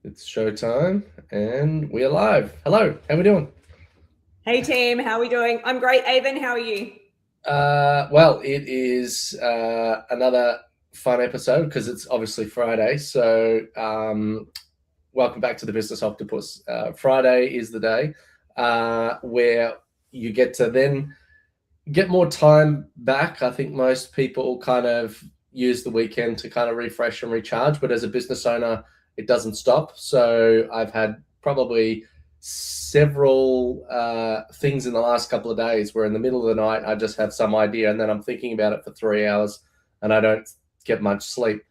It's showtime and we're live. Hello, how we doing? Hey team, how are we doing? I'm great. Avon, how are you? Well, it is another fun episode because it's obviously Friday. So, welcome back to the Business Octopus. Friday is the day where you get to then get more time back. I think most people kind of use the weekend to kind of refresh and recharge, but as a business owner, it doesn't stop. So I've had probably several things in the last couple of days where in the middle of the night I just have some idea and then I'm thinking about it for 3 hours and I don't get much sleep.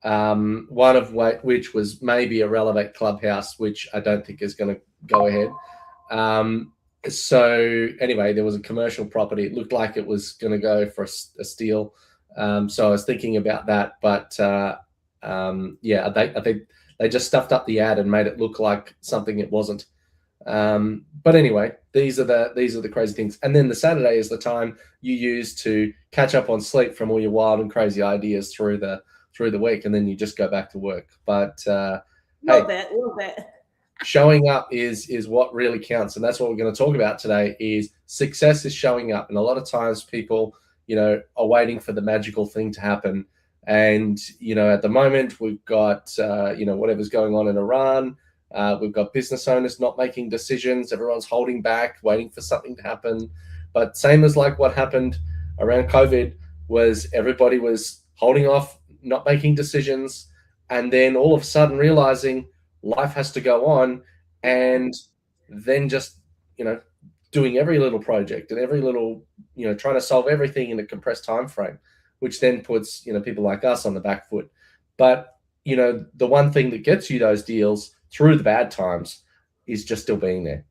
One of which was maybe a Relevate Clubhouse, which I don't think is going to go ahead. So anyway, there was a commercial property. It looked like it was going to go for a steal. So I was thinking about that, but yeah, I think they just stuffed up the ad and made it look like something it wasn't. But anyway, these are the crazy things. And then the Saturday is the time you use to catch up on sleep from all your wild and crazy ideas through the week, and then you just go back to work. But hey, Love it. showing up is what really counts, and that's what we're going to talk about today. Is success is showing up, and a lot of times people, are waiting for the magical thing to happen. And at the moment we've got whatever's going on in Iran. We've got business owners not making decisions. Everyone's holding back, waiting for something to happen. But same as like what happened around COVID, was everybody was holding off, not making decisions, and then all of a sudden realizing life has to go on, and then just doing every little project and every little trying to solve everything in a compressed time frame, which then puts people like us on the back foot. But the one thing that gets you those deals through the bad times is just still being there.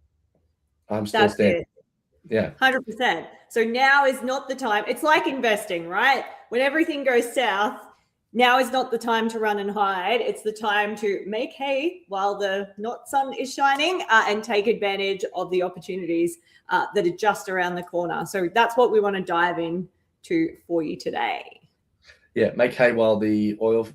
I'm still That's standing. it. Yeah. 100%. So now is not the time. It's like investing, right? When everything goes south, now is not the time to run and hide. It's the time to make hay while the not sun is shining and take advantage of the opportunities that are just around the corner. So that's what we want to dive into for you today. Yeah, make hay while the oil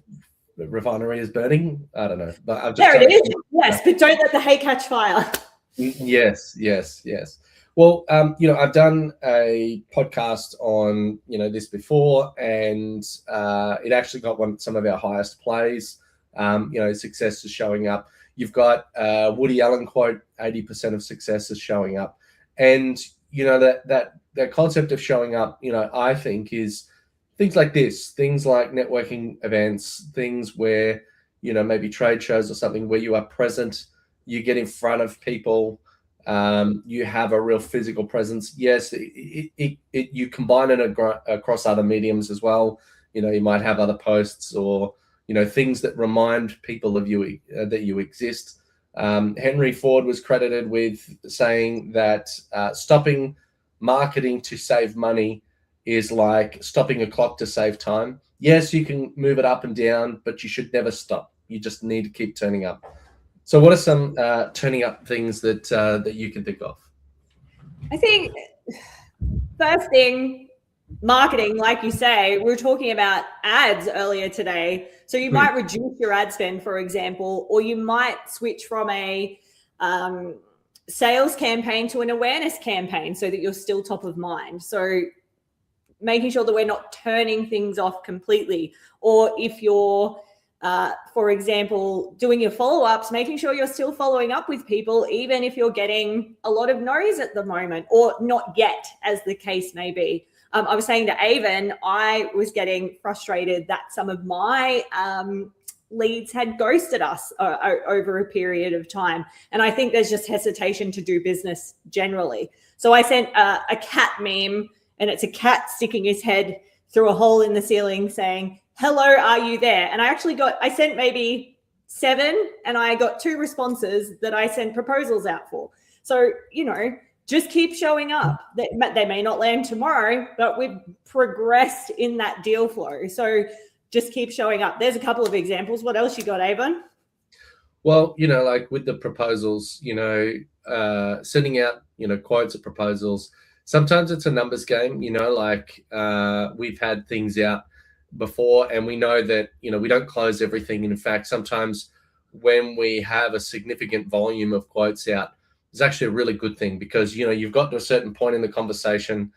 refinery is burning. I don't know, but I'm just There trying it is. to. Yes, but don't let the hay catch fire. Yes, yes, yes. Well, I've done a podcast on this before, and it actually got some of our highest plays. Success is showing up. You've got Woody Allen quote: 80% of success is showing up, and that concept of showing up. I think is things like this, things like networking events, things where maybe trade shows or something where you are present, you get in front of people, you have a real physical presence. Yes, you combine it across other mediums as well. You might have other posts or things that remind people of you, that you exist. Henry Ford was credited with saying that stopping marketing to save money is like stopping a clock to save time. Yes, you can move it up and down, but you should never stop. You just need to keep turning up. So, what are some turning up things that you can think of? I think first thing, marketing, like you say, we were talking about ads earlier today. So you might reduce your ad spend, for example, or you might switch from a sales campaign to an awareness campaign so that you're still top of mind. So making sure that we're not turning things off completely. Or if you're for example, doing your follow-ups, making sure you're still following up with people, even if you're getting a lot of no's at the moment, or not yet, as the case may be. I was saying to Avon, I was getting frustrated that some of my leads had ghosted us over a period of time. And I think there's just hesitation to do business generally. So I sent a cat meme, and it's a cat sticking his head through a hole in the ceiling saying, "Hello, are you there?" And I sent maybe 7, and I got 2 responses that I sent proposals out for. So, just keep showing up. They may not land tomorrow, but we've progressed in that deal flow. So just keep showing up. There's a couple of examples. What else you got, Avon? Well, like with the proposals, sending out, quotes of proposals. Sometimes it's a numbers game, like we've had things out before and we know that, we don't close everything. In fact, sometimes when we have a significant volume of quotes out is actually a really good thing, because you've got to a certain point in the conversation,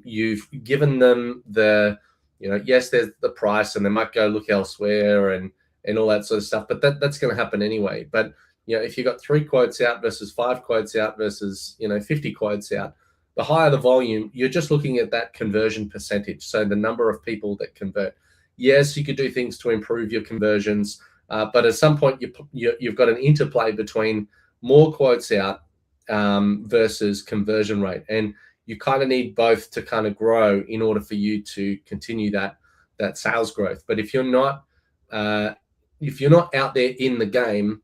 you've given them the yes, there's the price, and they might go look elsewhere and all that sort of stuff, but that's going to happen anyway. But if you've got 3 quotes out versus 5 quotes out versus 50 quotes out, the higher the volume, you're just looking at that conversion percentage, so the number of people that convert. Yes, you could do things to improve your conversions, but at some point you've got an interplay between more quotes out versus conversion rate, and you kind of need both to kind of grow in order for you to continue that sales growth. But if you're not out there in the game,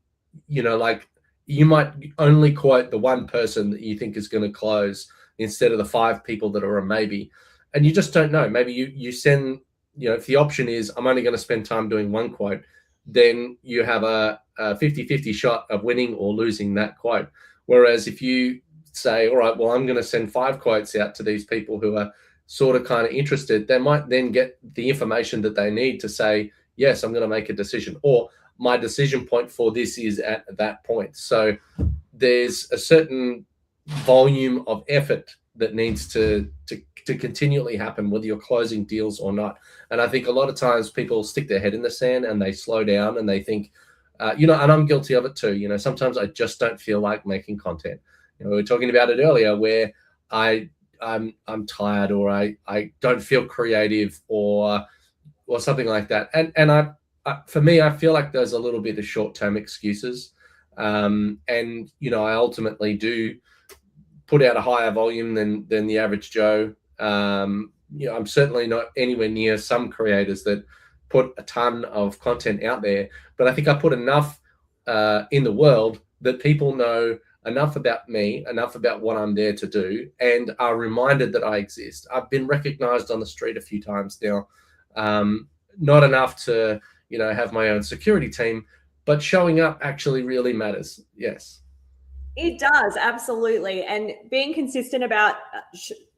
like, you might only quote the one person that you think is going to close instead of the 5 people that are a maybe, and you just don't know. Maybe you send, if the option is I'm only going to spend time doing 1 quote, then you have a 50-50 shot of winning or losing that quote. Whereas if you say, all right, well, I'm going to send 5 quotes out to these people who are sort of kind of interested, they might then get the information that they need to say, yes, I'm going to make a decision, or my decision point for this is at that point. So there's a certain volume of effort that needs to continually happen, whether you're closing deals or not. And I think a lot of times people stick their head in the sand and they slow down and they think, and I'm guilty of it too. Sometimes I just don't feel like making content. We were talking about it earlier, where I'm tired, or I don't feel creative, or something like that. And I for me, I feel like there's a little bit of short-term excuses. And I ultimately do put out a higher volume than the average Joe. I'm certainly not anywhere near some creators that put a ton of content out there, but I think I put enough in the world that people know enough about me, enough about what I'm there to do, and are reminded that I exist. I've been recognized on the street a few times now, not enough to have my own security team, but showing up actually really matters. Yes. It does, absolutely. And being consistent about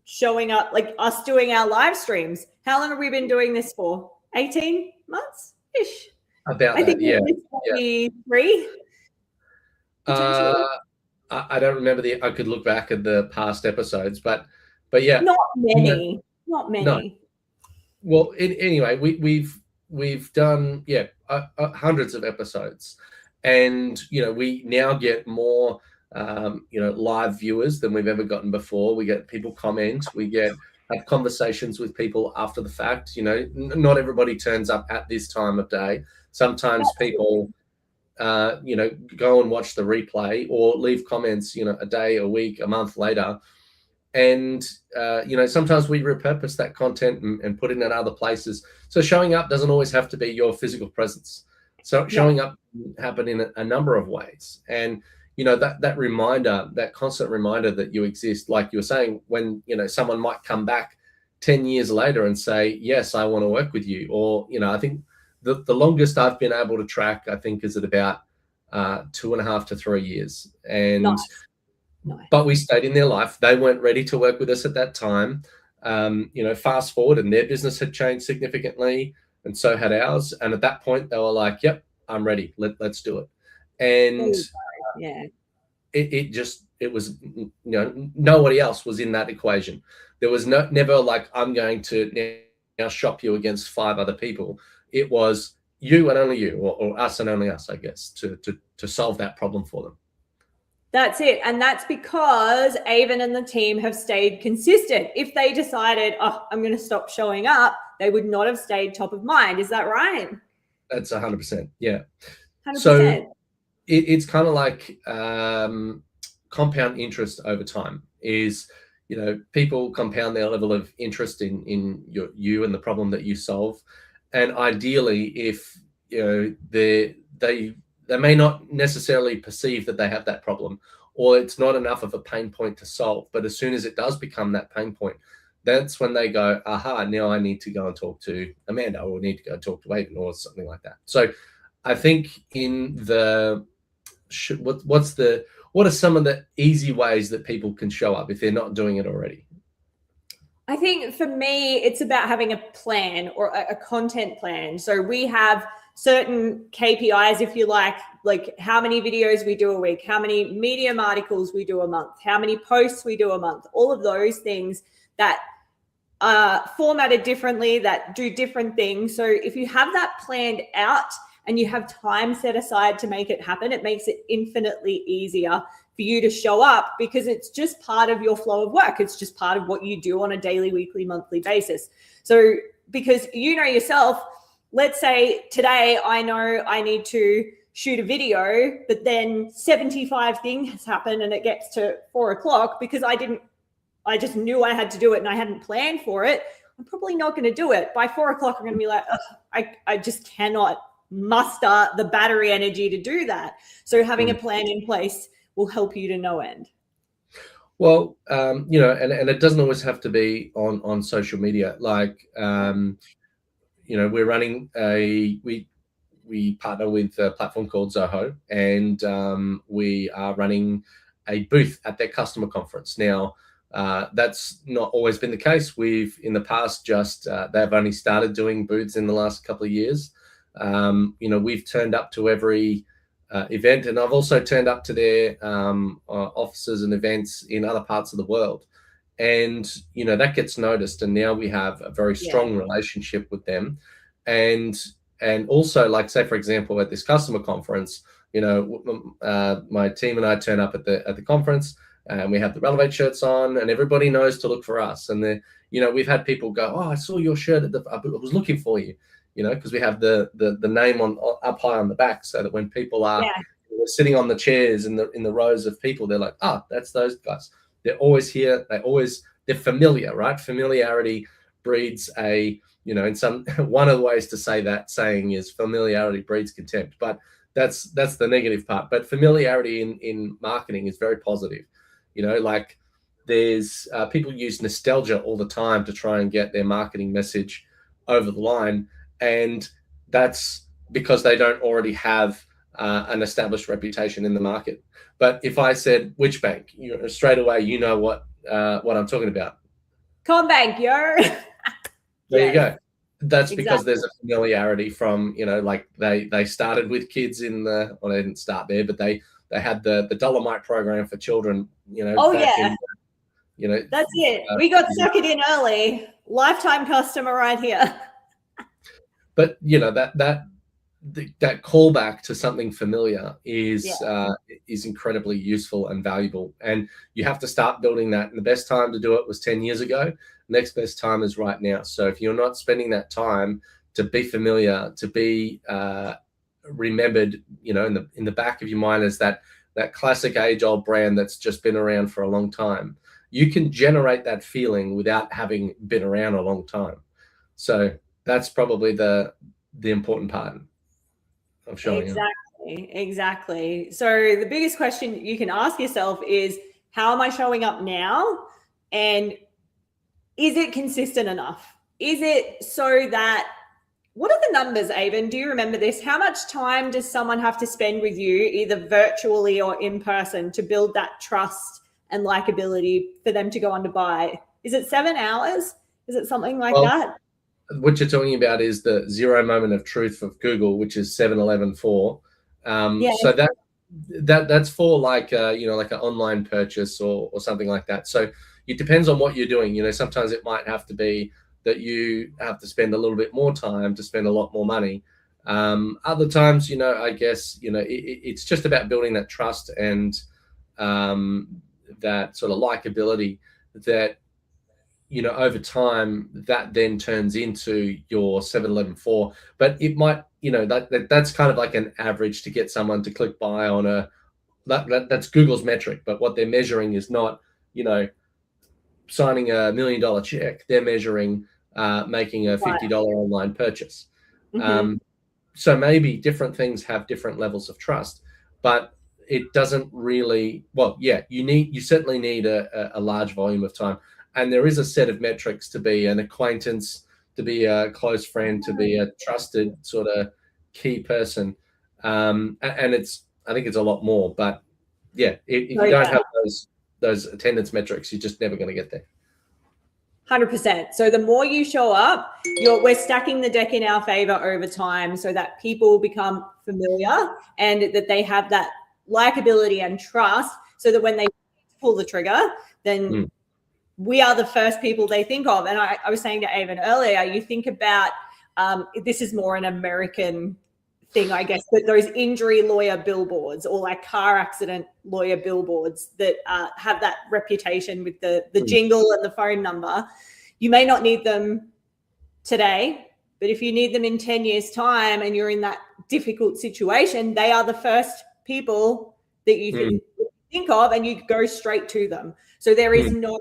showing up, like us doing our live streams. How long have we been doing this for? 18 months-ish? About I think yeah. 23. I don't remember I could look back at the past episodes, but yeah. Not many. Not many. No. Well, anyway, we've done hundreds of episodes, and we now get more live viewers than we've ever gotten before. We get people comment, we have conversations with people after the fact. Not everybody turns up at this time of day. Sometimes people go and watch the replay or leave comments a day, a week, a month later. And sometimes we repurpose that content and put it in other places. So showing up doesn't always have to be your physical presence. So showing up can happen in a number of ways. And that reminder, that constant reminder that you exist, like you were saying, when someone might come back 10 years later and say, yes, I want to work with you. Or I think the longest I've been able to track, I think, is at about 2.5 to 3 years. And Nice. But we stayed in their life. They weren't ready to work with us at that time. Fast forward, and their business had changed significantly, and so had ours. And at that point, they were like, yep, I'm ready. Let's do it. And it was, nobody else was in that equation. There was never like, I'm going to now shop you against 5 other people. It was you and only you, or us and only us, I guess, to solve that problem for them. That's it. And that's because Avon and the team have stayed consistent. If they decided, I'm going to stop showing up, they would not have stayed top of mind. Is that right? That's 100%. Yeah. 100%. So it's kind of like compound interest over time. Is people compound their level of interest in you and the problem that you solve. And ideally, if they may not necessarily perceive that they have that problem, or it's not enough of a pain point to solve. But as soon as it does become that pain point, that's when they go, aha, now I need to go and talk to Amanda, or need to go and talk to Avon, or something like that. So I think in what are some of the easy ways that people can show up if they're not doing it already? I think for me, it's about having a plan, or a content plan. So we have certain KPIs, if you like, like how many videos we do a week, how many Medium articles we do a month, how many posts we do a month, all of those things that are formatted differently, that do different things. So if you have that planned out and you have time set aside to make it happen, it makes it infinitely easier for you to show up, because it's just part of your flow of work. It's just part of what you do on a daily, weekly, monthly basis. So because you know yourself, let's say today I know I need to shoot a video, but then 75 things happen and it gets to 4 o'clock because I just knew I had to do it and I hadn't planned for it. I'm probably not going to do it. By 4 o'clock, I'm going to be like, I just cannot muster the battery energy to do that. So having a plan in place will help you to no end. Well, you know, and it doesn't always have to be on social media. Like, you know, we're running we partner with a platform called Zoho, and we are running a booth at their customer conference. Now, that's not always been the case. We've in the past just they've only started doing booths in the last couple of years. You know, we've turned up to every event, and I've also turned up to their offices and events in other parts of the world, and you know that gets noticed. And now we have a very strong relationship with them, and also, like, say for example, at this customer conference, you know, my team and I turn up at the conference, and we have the Relevate shirts on, and everybody knows to look for us. And you know, we've had people go, "Oh, I saw your shirt I was looking for you." You know, because we have the name on up high on the back, so that when people are sitting on the chairs in the rows of people, they're like, "Ah, that's those guys." They're always here. They're familiar, right? Familiarity breeds a, you know, in some one of the ways to say that saying is familiarity breeds contempt, but that's the negative part. But familiarity in marketing is very positive. You know, like there's people use nostalgia all the time to try and get their marketing message over the line. And that's because they don't already have an established reputation in the market. But if I said which bank, straight away you know what I'm talking about. CommBank, yo. There you go. That's because there's a familiarity from, you know, like they started with kids in the, well, they didn't start there, but they had the Dolomite program for children, you know. Oh yeah. You know, that's it. We got suckered in early. Lifetime customer right here. But you know that callback to something familiar is incredibly useful and valuable, and you have to start building that. And the best time to do it was 10 years ago. Next best time is right now. So if you're not spending that time to be familiar, to be remembered, you know, in the back of your mind as that classic age-old brand that's just been around for a long time, you can generate that feeling without having been around a long time. So that's probably the important part of showing up. Exactly. So the biggest question you can ask yourself is, how am I showing up now? And is it consistent enough? Is it so that, what are the numbers, Avon? Do you remember this? How much time does someone have to spend with you, either virtually or in person, to build that trust and likability for them to go on to buy? Is it 7 hours? Is it something like that? What you're talking about is the 0 moment of truth of Google, which is 7-11-4. So that's for like you know, like an online purchase or something like that. So it depends on what you're doing. You know, sometimes it might have to be that you have to spend a little bit more time to spend a lot more money. Other times, you know, I guess, you know, it's just about building that trust and that sort of likability that, you know, over time that then turns into your 7-11-4. But it might, you know, that's kind of like an average to get someone to click buy on that's Google's metric. But what they're measuring is not, you know, signing $1 million check. They're measuring making a $50 online purchase. So maybe different things have different levels of trust, but it doesn't really, well, yeah, you certainly need a large volume of time. And there is a set of metrics to be an acquaintance, to be a close friend, to be a trusted sort of key person. And I think it's a lot more, but yeah, if you don't have those attendance metrics, you're just never going to get there. 100%. So the more you show up, we're stacking the deck in our favor over time so that people become familiar and that they have that likability and trust so that when they pull the trigger, then we are the first people they think of. And I was saying to Avon earlier, you think about, this is more an American thing, I guess, but those injury lawyer billboards or like car accident lawyer billboards that have that reputation with the jingle and the phone number, you may not need them today, but if you need them in 10 years time and you're in that difficult situation, they are the first people that you think of and you go straight to them. So there is no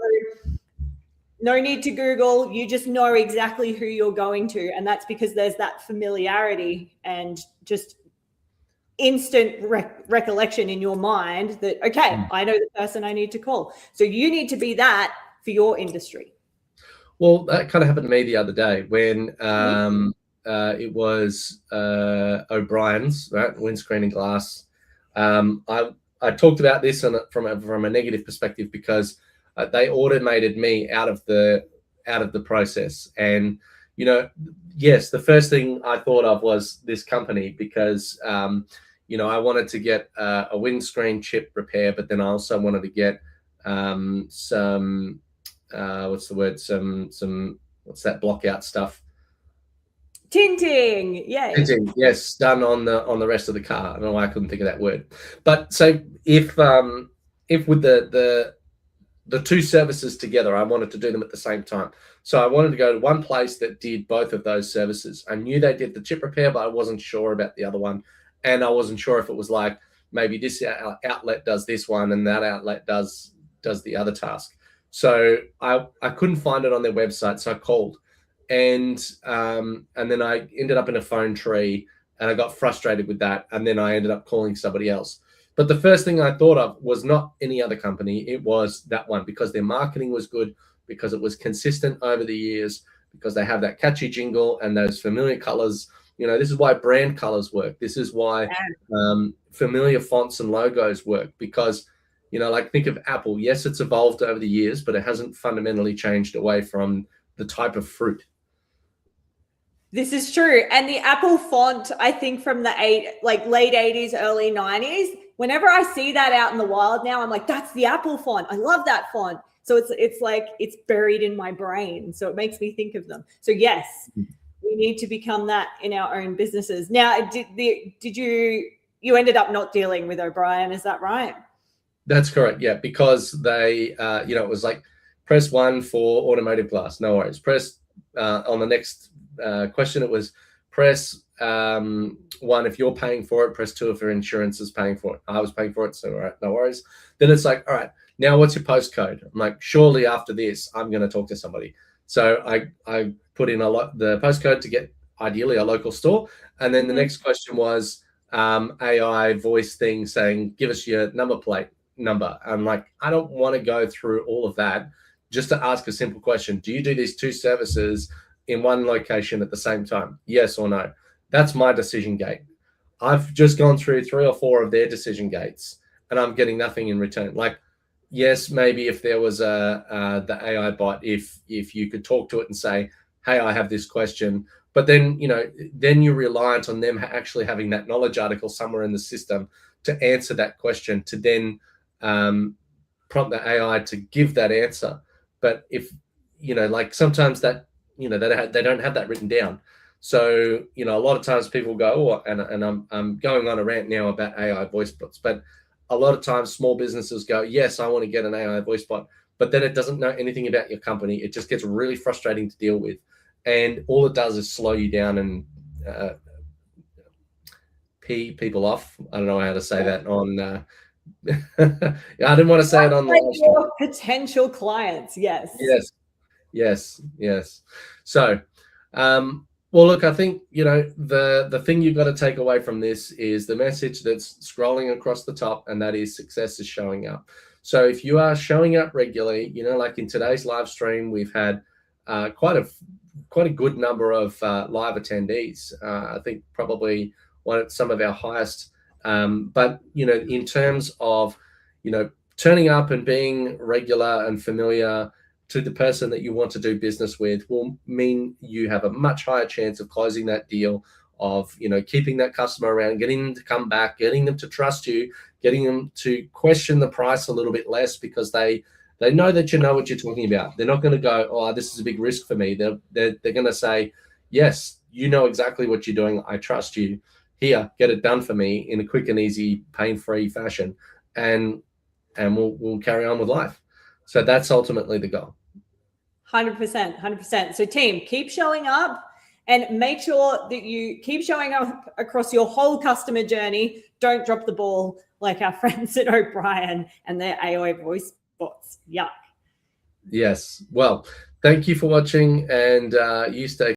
need to Google. You just know exactly who you're going to. And that's because there's that familiarity and just instant recollection in your mind that, okay, I know the person I need to call. So you need to be that for your industry. Well, that kind of happened to me the other day when it was O'Brien's, right? Windscreen and glass. I talked about this from a negative perspective because they automated me out of the process. And, you know, yes, the first thing I thought of was this company because, you know, I wanted to get a windscreen chip repair, but then I also wanted to get some, what's the word? Some, what's that block out stuff? Tinting, yeah. Tinting, yes, done on the rest of the car. I don't know why I couldn't think of that word. But so if with the two services together, I wanted to do them at the same time. So I wanted to go to one place that did both of those services. I knew they did the chip repair, but I wasn't sure about the other one. And I wasn't sure if it was like, maybe this outlet does this one and that outlet does the other task. So I couldn't find it on their website. So I called and then I ended up in a phone tree and I got frustrated with that. And then I ended up calling somebody else. But the first thing I thought of was not any other company. It was that one because their marketing was good, because it was consistent over the years, because they have that catchy jingle and those familiar colors. You know, this is why brand colors work. This is why familiar fonts and logos work because, you know, like think of Apple. Yes, it's evolved over the years, but it hasn't fundamentally changed away from the type of fruit. This is true. And the Apple font, I think from the late 80s, early 90s, whenever I see that out in the wild now, I'm like, that's the Apple font. I love that font. So it's like it's buried in my brain. So it makes me think of them. So yes, we need to become that in our own businesses. Now, did you ended up not dealing with O'Brien? Is that right? That's correct. Yeah, because they, you know, it was like press 1 for automotive glass. No worries. Press on the next question. It was press 1 if you're paying for it. Press 2 if your insurance is paying for it. I was paying for it, so all right, no worries. Then it's like, all right, now what's your postcode? I'm like, surely after this, I'm going to talk to somebody. So I put in the postcode to get ideally a local store, and then the next question was AI voice thing saying, give us your number plate number. I'm like, I don't want to go through all of that just to ask a simple question. Do you do these two services in one location at the same time? Yes or no? That's my decision gate. I've just gone through 3 or 4 of their decision gates and I'm getting nothing in return. Like, yes, maybe if there was the AI bot, if you could talk to it and say, hey, I have this question, but then, you know, then you're reliant on them actually having that knowledge article somewhere in the system to answer that question, to then prompt the AI to give that answer. But if, you know, like sometimes that, you know, they don't have that written down. So, you know, a lot of times people go, oh, and I'm going on a rant now about AI voice bots, but a lot of times small businesses go, yes, I want to get an AI voice bot, but then it doesn't know anything about your company. It just gets really frustrating to deal with. And all it does is slow you down and pee people off. I don't know how to say that on, I didn't want to say it on your potential clients. Yes. So, well, look, I think, you know, the thing you've got to take away from this is the message that's scrolling across the top, and that is success is showing up. So if you are showing up regularly, you know, like in today's live stream, we've had quite a good number of live attendees. I think probably some of our highest. But, you know, in terms of, you know, turning up and being regular and familiar, to the person that you want to do business with will mean you have a much higher chance of closing that deal, of, you know, keeping that customer around, getting them to come back, getting them to trust you, getting them to question the price a little bit less, because they know that you know what you're talking about. They're not going to go, oh, this is a big risk for me. They're going to say, yes, you know exactly what you're doing. I trust you. Here, get it done for me in a quick and easy, pain-free fashion, and we'll carry on with life. So that's ultimately the goal. 100%. So team, keep showing up and make sure that you keep showing up across your whole customer journey. Don't drop the ball like our friends at O'Brien and their AOA voice bots. Yuck. Yes. Well, thank you for watching, and you stay